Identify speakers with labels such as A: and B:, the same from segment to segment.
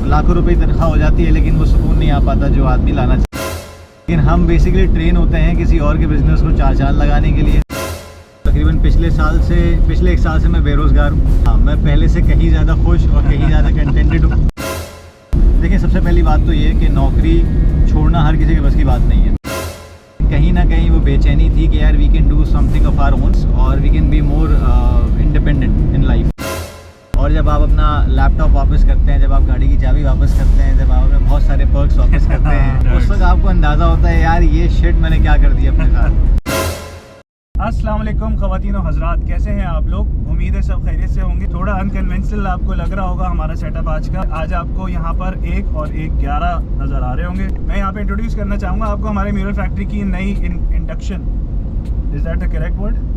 A: लाखों रुपए की तनख्वाह हो जाती है लेकिन वो सुकून नहीं आ पाता जो आदमी लाना चाहिए। लेकिन हम बेसिकली ट्रेन होते हैं किसी और के बिज़नेस को चार चांद लगाने के लिए। तकरीबन पिछले एक साल से मैं बेरोज़गार हूँ। हाँ, मैं पहले से कहीं ज़्यादा खुश और कहीं ज़्यादा कंटेंटेड हूँ। देखिए, सबसे पहली बात तो ये कि नौकरी छोड़ना हर किसी के बस की बात नहीं है। कहीं ना कहीं वो बेचैनी थी कि यार we can do something of our owns और we can be more independent in life. और जब आप अपना लैपटॉप वापस करते हैं, जब आप गाड़ी की चाबी वापस करते हैं, जब आप अपने बहुत सारे पर्क्स वापस करते हैं उस वक्त आपको अंदाज़ा होता है यार ये शिट मैंने क्या कर दिया अपने साथ।
B: अस्सलाम वालेकुम ख़वातीन और हज़रात, कैसे हैं आप लोग? उम्मीद है सब खैरियत से होंगे। थोड़ा अनकन्वेंशनल आपको लग रहा होगा हमारा सेटअप आज का। आज आपको यहाँ पर 1 और 1:11 नज़र आ रहे होंगे। मैं यहाँ पे इंट्रोड्यूस करना चाहूँगा आपको हमारे म्यूरल फैक्ट्री की नई induction. Is that the correct word?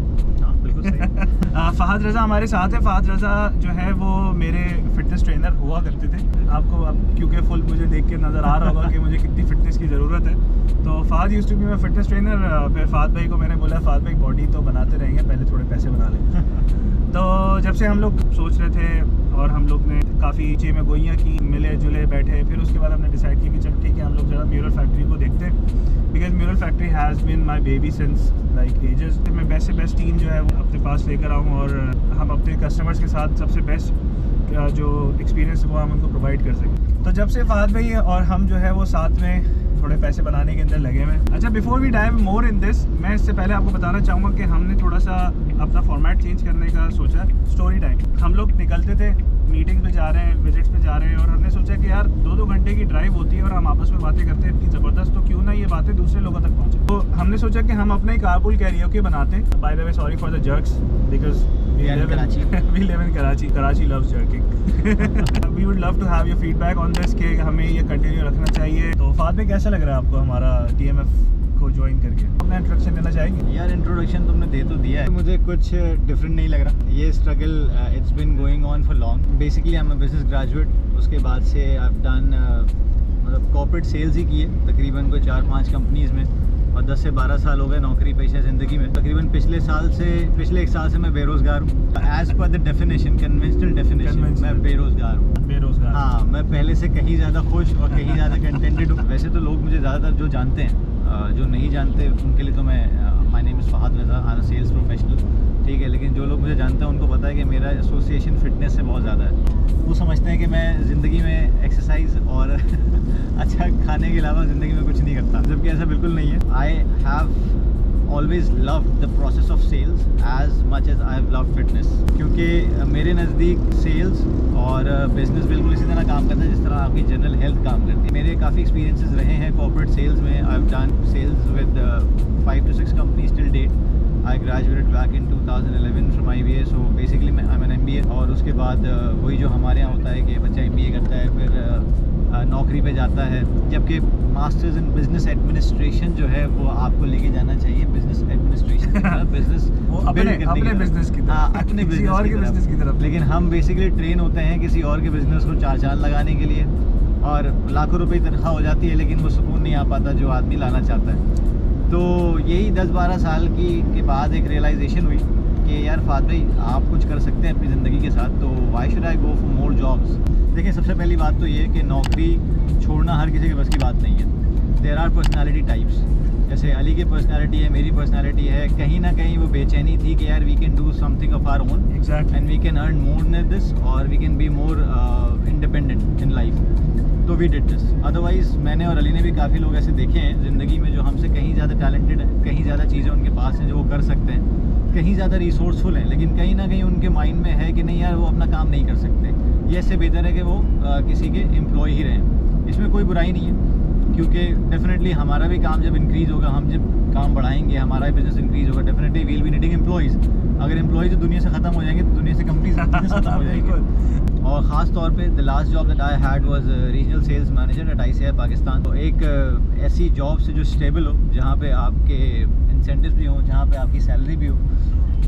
A: बिल्कुल सही।
B: फ़हद रज़ा हमारे साथ है। फ़हद रज़ा जो है वो मेरे फिटनेस ट्रेनर हुआ करते थे। आपको अब क्योंकि फुल मुझे देख के नज़र आ रहा होगा कि मुझे कितनी फ़िटनेस की ज़रूरत है। तो Fahad used to be my fitness trainer. फिर फ़हद भाई को मैंने बोला फ़हद भाई बॉडी तो बनाते रहेंगे, पहले थोड़े पैसे बना लें। तो जब से हम लोग सोच रहे थे और हम लोग ने काफ़ी चे में गोइयाँ की, मिले जुले बैठे, फिर उसके बाद हमने डिसाइड किया कि चलो ठीक है हम लोग ज़रा म्यूरल फैक्ट्री को देखते हैं। Because mural factory has been my baby since like ages. मैं बेस्ट से बेस्ट टीम जो है वो अपने पास लेकर आऊँ और हम अपने कस्टमर्स के साथ सबसे बेस्ट जो एक्सपीरियंस है वो हम उनको प्रोवाइड कर सकें। तो जब से फ़हद भाई और हम जो है वो साथ में थोड़े पैसे बनाने के अंदर लगे हुए। अच्छा, before we dive more in this, मैं इससे पहले आपको बताना चाहूँगा कि हमने थोड़ा सा अपना फॉर्मेट चेंज करने का सोचा। स्टोरी टाइम हम लोग निकलते थे, मीटिंग्स पे जा रहे हैं, विजिट्स पे जा रहे हैं और हमने सोचा कि यार 2-2 घंटे की ड्राइव होती है और हम आपस में बातें करते हैं इतनी ज़बरदस्त, तो क्यों ना ये बातें दूसरे लोगों तक पहुँचे। तो हमने सोचा कि हम अपने कारपूल कैरियोके बनाते हैं। By the way sorry for the jerks because we live in Karachi. Karachi loves jerking. We would love to have your feedback on this कि हमें ये कंटिन्यू रखना चाहिए। तो फ़हद भाई कैसा लग रहा है आपको हमारा TMF को ज्वाइन करके? अपना इंट्रोडक्शन देना चाहेंगे?
A: यार इंट्रोडक्शन तुमने दे तो दिया है, मुझे कुछ डिफरेंट नहीं लग रहा। ये struggle it's been going on for long. Basically I am a business graduate. उसके बाद से आई हैव डन मतलब कॉर्पोरेट सेल्स ही किए तकरीबन कोई 4-5 कंपनीज़ में और 10 से 12 साल हो गए नौकरी पेशा ज़िंदगी में। तकरीबन पिछले एक साल से मैं बेरोज़गार हूँ। As per the definition, conventional definition, मैं बेरोज़गार हूँ।
B: बेरोज़गार?
A: हाँ, मैं पहले से कहीं ज़्यादा खुश और कहीं ज़्यादा कंटेंटेड हूँ। वैसे तो लोग मुझे ज़्यादातर जो जानते हैं, जो नहीं जानते उनके लिए तो मैं my name is Fahad Raza, I am a sales professional, ठीक है। लेकिन जो लोग मुझे जानते हैं उनको पता है कि मेरा एसोसिएशन फ़िटनेस से बहुत ज़्यादा है। वो समझते हैं कि मैं ज़िंदगी में एक्सरसाइज और अच्छा खाने के अलावा ज़िंदगी में कुछ नहीं करता, जबकि ऐसा बिल्कुल नहीं है। I have always love the process of sales as much as I have love fitness, क्योंकि मेरे नज़दीक सेल्स और बिज़नेस बिल्कुल इसी तरह काम करता है जिस तरह आपकी जनरल हेल्थ काम करती है। मेरे काफ़ी एक्सपीरियंसेस रहे हैं कॉर्पोरेट सेल्स में। I have done sales with 5 to 6 companies till date. I graduated back in 2011 from IBA, so basically I'm an MBA। और उसके बाद वही जो हमारे यहाँ होता है कि बच्चा MBA करता है फिर नौकरी पे जाता है, जबकि मास्टर्स इन बिजनेस एडमिनिस्ट्रेशन जो है वो आपको लेके जाना चाहिए बिजनेस एडमिनिस्ट्रेशन, बिजनेस
B: वो अपने बिजनेस की तरफ,
A: अपने
B: किसी और के बिजनेस की तरफ।
A: लेकिन हम बेसिकली ट्रेन होते हैं किसी और के बिजनेस को चार चांद लगाने के लिए और लाखों रुपए की तनख्वाह हो जाती है लेकिन वो सुकून नहीं आ पाता जो आदमी लाना चाहता है। तो यही 10-12 साल के बाद एक रियलाइजेशन हुई कि यार फ़हद भाई आप कुछ कर सकते हैं अपनी ज़िंदगी के साथ, तो why should I go for more jobs. देखिए, सबसे पहली बात तो ये कि नौकरी छोड़ना हर किसी के बस की बात नहीं है। देयर आर पर्सनैलिटी टाइप्स, जैसे अली की पर्सनैलिटी है, मेरी पर्सनैलिटी है। कहीं ना कहीं वो बेचैनी थी कि यार we can do something of our own and we can earn more than this और we can be more independent in life, तो वी डिड दिस। अदरवाइज़ मैंने और अली ने भी काफ़ी लोग ऐसे देखे हैं ज़िंदगी में जो हमसे कहीं ज़्यादा टैलेंटेड हैं, कहीं ज़्यादा चीज़ें उनके पास हैं जो वो कर सकते हैं, कहीं ज़्यादा रिसोर्सफुल हैं, लेकिन कहीं ना कहीं उनके माइंड में है कि नहीं यार वो अपना काम नहीं कर सकते। ये इससे बेहतर है कि वो किसी के एम्प्लॉय ही रहें। इसमें कोई बुराई नहीं है, क्योंकि डेफिनेटली हमारा भी काम जब इंक्रीज़ होगा, हम जब काम बढ़ाएंगे, हमारा भी बिजनेस इंक्रीज़ होगा, definitely we will be needing employees. अगर एम्प्लॉयज़ दुनिया से ख़त्म हो जाएंगे तो दुनिया से कंपनीज ख़त्म हो जाएंगे। और ख़ास तौर पे the last job that I had was regional sales manager at ICI Pakistan. तो एक ऐसी जॉब से जो स्टेबल हो, जहाँ पे आपके इंसेंटिव्स भी हों, जहाँ पे आपकी सैलरी भी हो,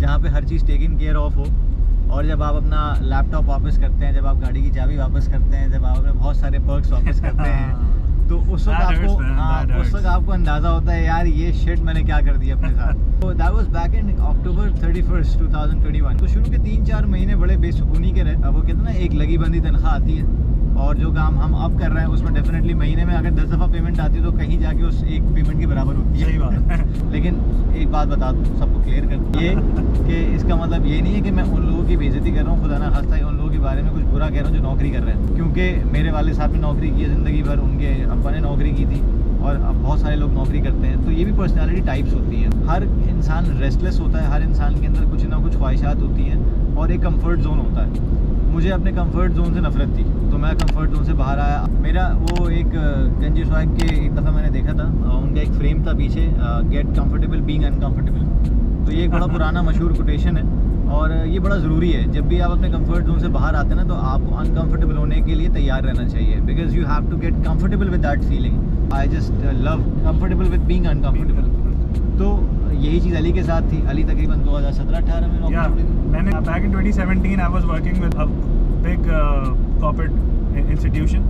A: जहाँ पे हर चीज़ टेकन केयर ऑफ हो, और जब आप अपना लैपटॉप वापस करते हैं, जब आप गाड़ी की चाबी वापस करते हैं, जब आप अपने बहुत सारे पर्क्स वापस करते हैं, तो उस वक्त आपको अंदाज़ा होता है यार ये शिट मैंने क्या कर दिया अपने साथ। तो that was back in October 31, 2021। तो शुरू के 3-4 महीने बड़े बेसुकूनी के रहे। अब वो कहते हैं ना एक लगी बंदी तनख्वाह आती है, और जो काम हम अब कर रहे हैं उसमें डेफिनेटली महीने में अगर 10 दफ़ा पेमेंट आती है तो कहीं जाके उस एक पेमेंट के बराबर होती है।
B: सही बात है।
A: लेकिन एक बात बता दूँ, सबको क्लियर कर दूँ, ये कि इसका मतलब ये नहीं है कि मैं उन लोगों की बेइज्जती कर रहा हूँ, खुदा ना खास्ता उन लोगों के बारे में कुछ बुरा कह रहा हूँ जो नौकरी कर रहे हैं, क्योंकि मेरे वाले साहब ने नौकरी की है ज़िंदगी भर, उनके अब्बा ने नौकरी की थी और अब बहुत सारे लोग नौकरी करते हैं। तो ये भी पर्सनालिटी टाइप्स होती हैं। हर इंसान रेस्टलेस होता है, हर इंसान के अंदर कुछ ना कुछ ख्वाहिशात होती हैं और एक कंफर्ट जोन होता है। मुझे अपने कंफर्ट जोन से नफरत थी तो मैं कंफर्ट जोन से बाहर आया। मेरा वो एक गंजी स्वाग के एक दफ़ा मैंने देखा था, उनका एक फ्रेम था पीछे, गेट कंफर्टेबल बीइंग अनकंफर्टेबल। तो ये एक बड़ा पुराना मशहूर कोटेशन है और ये बड़ा ज़रूरी है। जब भी आप अपने कंफर्ट जोन से बाहर आते हैं ना तो आपको अनकंफर्टेबल होने के लिए तैयार रहना चाहिए, because you have to get comfortable with that feeling. I just love comfortable with being uncomfortable. तो यही चीज़ अली के साथ थी। अली तकरीबन 2017-18 में नौकरी छोड़ी थी।
B: मैंने back in 2017 I was working with a big corporate institution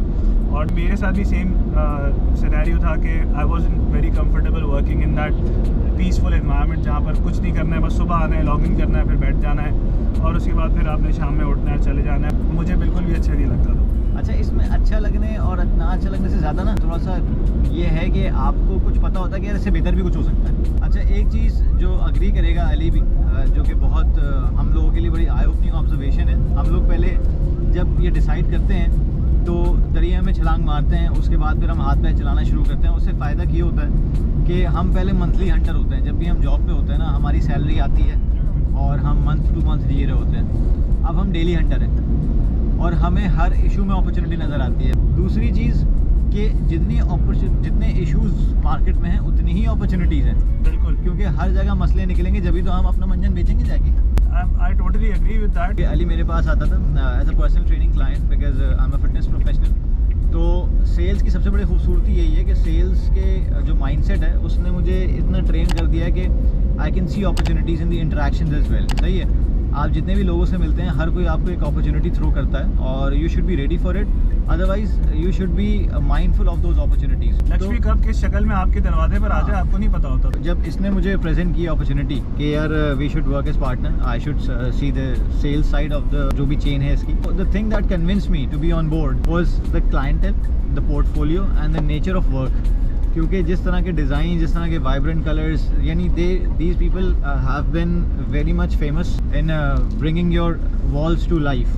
B: और मेरे साथ भी सेम सिनेरियो था कि I wasn't very comfortable working in that peaceful environment जहाँ पर कुछ नहीं करना है, बस सुबह आना है, लॉग इन करना है, फिर बैठ जाना है और उसके बाद फिर आपने शाम में उठना है, चले जाना है। मुझे बिल्कुल भी अच्छा नहीं लगता था।
A: अच्छा, इसमें अच्छा लगने और ना अच्छा लगने से ज़्यादा ना थोड़ा सा ये है कि आपको कुछ पता होता है कि यार इससे बेहतर भी कुछ हो सकता है। अच्छा, एक चीज़ जो अग्री करेगा अली भी, जो कि बहुत हम लोगों के लिए बड़ी आई ओपनिंग ऑब्जर्वेशन है। हम लोग पहले जब ये डिसाइड करते हैं तो दरिया में छलांग मारते हैं, उसके बाद फिर हम हाथ पैर चलाना शुरू करते हैं। उससे फ़ायदा ये होता है कि हम पहले मंथली हंटर होते हैं। जब भी हम जॉब पे होते हैं ना, हमारी सैलरी आती है और हम मंथ टू मंथ जी रहे होते हैं। अब हम डेली हंटर हैं और हमें हर इशू में अपॉर्चुनिटी नज़र आती है। दूसरी चीज़ कि जितने इश्यूज़ मार्केट में हैं उतनी ही अपॉर्चुनिटीज़ हैं।
B: बिल्कुल,
A: क्योंकि हर जगह मसले निकलेंगे, जब तो हम अपना मंजन बेचेंगे जाके।
B: I totally agree with that.
A: Ali मेरे पास आता था as a personal training client, because I am a fitness professional. तो सेल्स की सबसे बड़ी खूबसूरती यही है कि सेल्स के जो माइंडसेट है उसने मुझे इतना ट्रेन कर दिया है कि I can see opportunities in the interaction as well. सही है, आप जितने भी लोगों से मिलते हैं हर कोई आपको एक अपॉर्चुनिटी थ्रो करता है और you should be ready for it, otherwise you should be mindful of those opportunities.
B: Lakshmi कब किस शक्ल में आपके दरवाजे पर आ जाए आपको नहीं पता होता।
A: जब इसने मुझे प्रेजेंट की अपॉर्चुनिटी कि यार we should work as partner, I should see the sales side of the जो भी चेन है इसकी। The thing that convinced me to be on board was the clientele, the portfolio and the nature of work. क्योंकि जिस तरह के design, जिस तरह के वाइब्रेंट कलर्स, यानी these people have been very much famous in bringing your walls to life.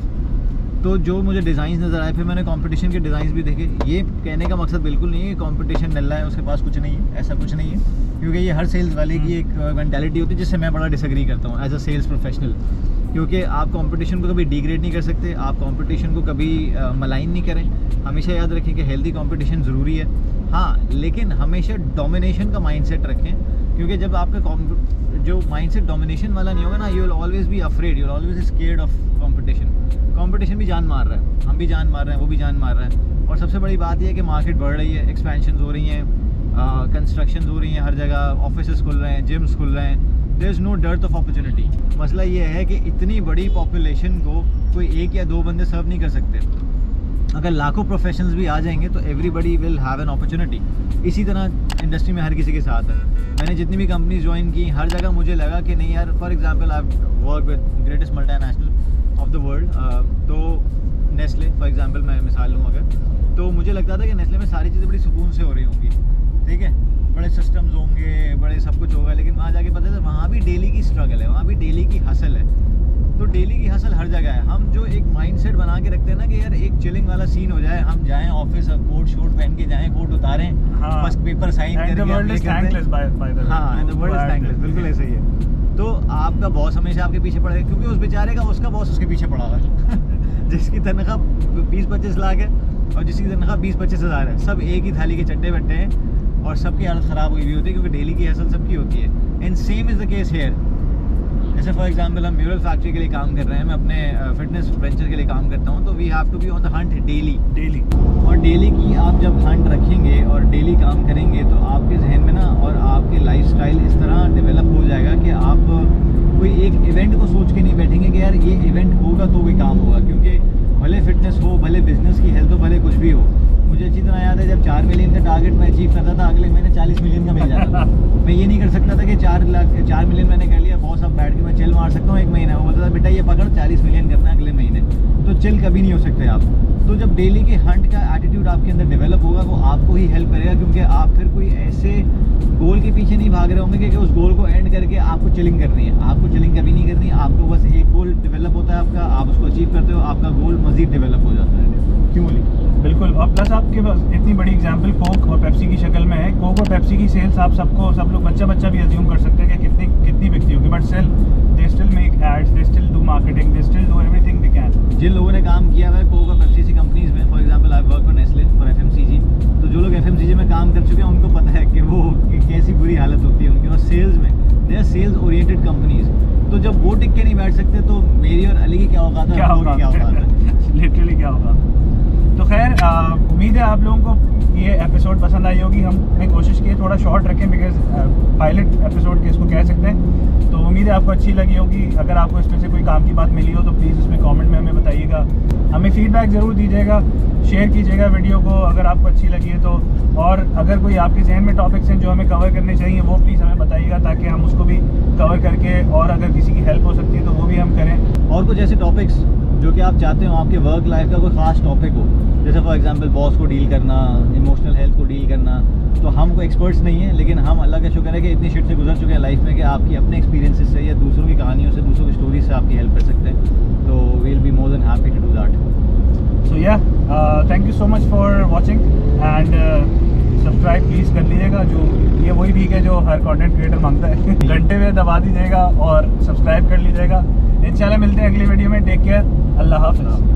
A: तो जो मुझे डिज़ाइन नज़र आए, फिर मैंने कंपटीशन के डिज़ाइंस भी देखे। ये कहने का मकसद बिल्कुल नहीं है कि कंपटीशन नल्ला है, उसके पास कुछ नहीं है, ऐसा कुछ नहीं है। क्योंकि ये हर सेल्स वाले की एक मेंटालिटी होती है जिससे मैं बड़ा डिसएग्री करता हूँ एज अ सेल्स प्रोफेशनल। क्योंकि आप कंपटीशन को कभी डिग्रेड नहीं कर सकते, आप कंपटीशन को कभी मलाइन नहीं करें। हमेशा याद रखें कि हेल्दी कंपटीशन ज़रूरी है, हाँ, लेकिन हमेशा डोमिनेशन का माइंडसेट रखें। क्योंकि जब आपका जो माइंडसेट डोमिनेशन वाला नहीं होगा ना, you will always be afraid, you will always scared of competition. Competition भी जान मार रहा है, हम भी जान मार रहे हैं, वो भी जान मार रहा है। और सबसे बड़ी बात यह है कि मार्केट बढ़ रही है, एक्सपेंशन हो रही हैं, कंस्ट्रक्शन हो रही हैं, हर जगह ऑफिसेस खुल रहे हैं, जिम्स खुल रहे हैं। There is no dearth of opportunity. मसला ये है कि इतनी बड़ी पॉपुलेशन को कोई एक या दो बंदे सर्व नहीं कर सकते। अगर लाखों प्रोफेशनल्स भी आ जाएंगे तो everybody will have an opportunity. इसी तरह इंडस्ट्री में हर किसी के साथ है। मैंने जितनी भी कंपनीज ज्वाइन की, हर जगह मुझे लगा कि नहीं यार, for example I work with greatest multinational of the world, तो नेस्ले फॉर एग्जांपल मैं मिसाल लूँ अगर, तो मुझे लगता था कि नेस्ले में सारी चीज़ें बड़ी सुकून से हो रही होंगी, ठीक है, बड़े सिस्टम्स होंगे, बड़े सब कुछ होगा। लेकिन वहाँ जाके पता है वहाँ भी डेली की स्ट्रगल है, वहाँ भी डेली की हसल है। तो डेली की हसल हर जगह है। हम जो एक माइंडसेट बना के रखते हैं ना कि यार एक चिलिंग वाला सीन हो जाए, हम जाएं ऑफिस, कोट शूट पहन के जाएं, कोट उतारें, फर्स्ट पेपर साइन करके, हाँ, द वर्ल्ड इज थैंकलेस, बिल्कुल ऐसे ही है। तो आपका बॉस हमेशा आपके पीछे पड़ेगा, क्योंकि उस बेचारे का उसका बॉस उसके पीछे पड़ा हुआ है जिसकी तनख्वाह 20-25 लाख है और जिसकी तनख्वाह 20-25 हज़ार है, सब एक ही थाली के चट्टे बट्टे हैं और सबकी हालत ख़राब हुई हुई होती है, क्योंकि डेली की हसल सबकी होती है। And same is the case hair. जैसे फॉर एग्जांपल हम म्यूरल फैक्ट्री के लिए काम कर रहे हैं, मैं अपने फिटनेस वेंचर के लिए काम करता हूँ, तो we have to be on the hunt daily. और डेली की आप जब हंट रखेंगे और डेली काम करेंगे तो आपके जहन में ना और आपकी लाइफस्टाइल इस तरह डेवलप हो जाएगा कि आप कोई एक इवेंट को सोच के नहीं बैठेंगे कि यार ये इवेंट होगा तो कोई काम होगा। क्योंकि भले फिटनेस हो, भले बिजनेस की हेल्थ हो, भले कुछ भी हो, मुझे अच्छी तरह याद है जब 4 मिलियन का टारगेट मैं अचीव करता था, अगले महीने 40 मिलियन का मिल जाता था। मैं ये नहीं कर सकता था कि 4 मिलियन मैंने कर लिया, बॉस अब बैठ के मैं चिल मार सकता हूँ एक महीना। वो बोलता था बेटा ये पकड़ 40 मिलियन करना है अगले महीने, तो चिल कभी नहीं हो सकते आप। तो जब डेली के हंट का एटीट्यूड आपके अंदर डेवलप होगा वो आपको ही हेल्प करेगा, क्योंकि आप फिर कोई ऐसे गोल के पीछे नहीं भाग रहे होंगे कि उस गोल को एंड करके आपको चिलिंग करनी है। आपको चिलिंग कभी नहीं करनी, आपको बस एक गोल डेवलप होता है आपका, आप उसको अचीव करते हो, आपका गोल मजीद डेवलप हो जाता है। क्यों बोली?
B: बिल्कुल। और प्लस आपके पास इतनी बड़ी एग्जांपल कोक और पेप्सी की शक्ल में है। कोक और पेप्सी की सेल्स आप सब लोग बच्चा भी अज्यूम कर सकते हैं कि कितनी बिकती होगी, but they still make ads, they still do marketing, they still do everything they can.
A: जिन लोगों ने काम किया हुआ है कोक और पेप्सी सी कंपनीज में, for example I work for Nestle for FMCG, तो जो लोग एफएमसीजी में काम कर चुके हैं उनको पता है कि वो कैसी बुरी हालत होती है उनकी। और सेल्स में they are sales oriented companies, तो जब वो टिक के नहीं बैठ सकते तो मेरी और अली की क्या औकात है,
B: क्या होगा लिटरली क्या होगा। तो खैर उम्मीद है आप लोगों को ये एपिसोड पसंद आई होगी। हमने कोशिश की है थोड़ा शॉर्ट रखें, बिकॉज पायलट एपिसोड के इसको कह सकते हैं। तो उम्मीद है आपको अच्छी लगी होगी। अगर आपको इसमें से कोई काम की बात मिली हो तो प्लीज़ उसमें कमेंट में हमें बताइएगा, हमें फीडबैक ज़रूर दीजिएगा, शेयर कीजिएगा वीडियो को अगर आपको अच्छी लगी है तो। और अगर कोई आपके जहन में टॉपिक्स हैं जो हमें कवर करने चाहिए वो प्लीज़ हमें बताइएगा, ताकि हम उसको भी कवर करके, और अगर किसी की हेल्प हो सकती है तो वो भी हम करें।
A: और कुछ ऐसे टॉपिक्स जो कि आप चाहते हो आपके वर्क लाइफ का कोई ख़ास टॉपिक हो, जैसे फॉर एग्जांपल बॉस को डील करना, इमोशनल हेल्थ को डील करना, तो हम कोई एक्सपर्ट्स नहीं हैं, लेकिन हम अल्लाह का शुक्र है कि इतनी शिट से गुजर चुके हैं लाइफ में कि आपकी अपने एक्सपीरियंसेस से या दूसरों की कहानियों से, दूसरों की स्टोरी से आपकी हेल्प कर सकते हैं। तो we will be more than happy to do that.
B: So yeah thank you so much for watching and subscribe please कर लीजिएगा। जो ये वही ठीक है जो हर कंटेंट क्रिएटर मांगता है। घंटे में दबा दीजिएगा और सब्सक्राइब कर लीजिएगा। इंशाल्लाह मिलते हैं अगली वीडियो में। टेक केयर, अल्लाह हाफ़िज़।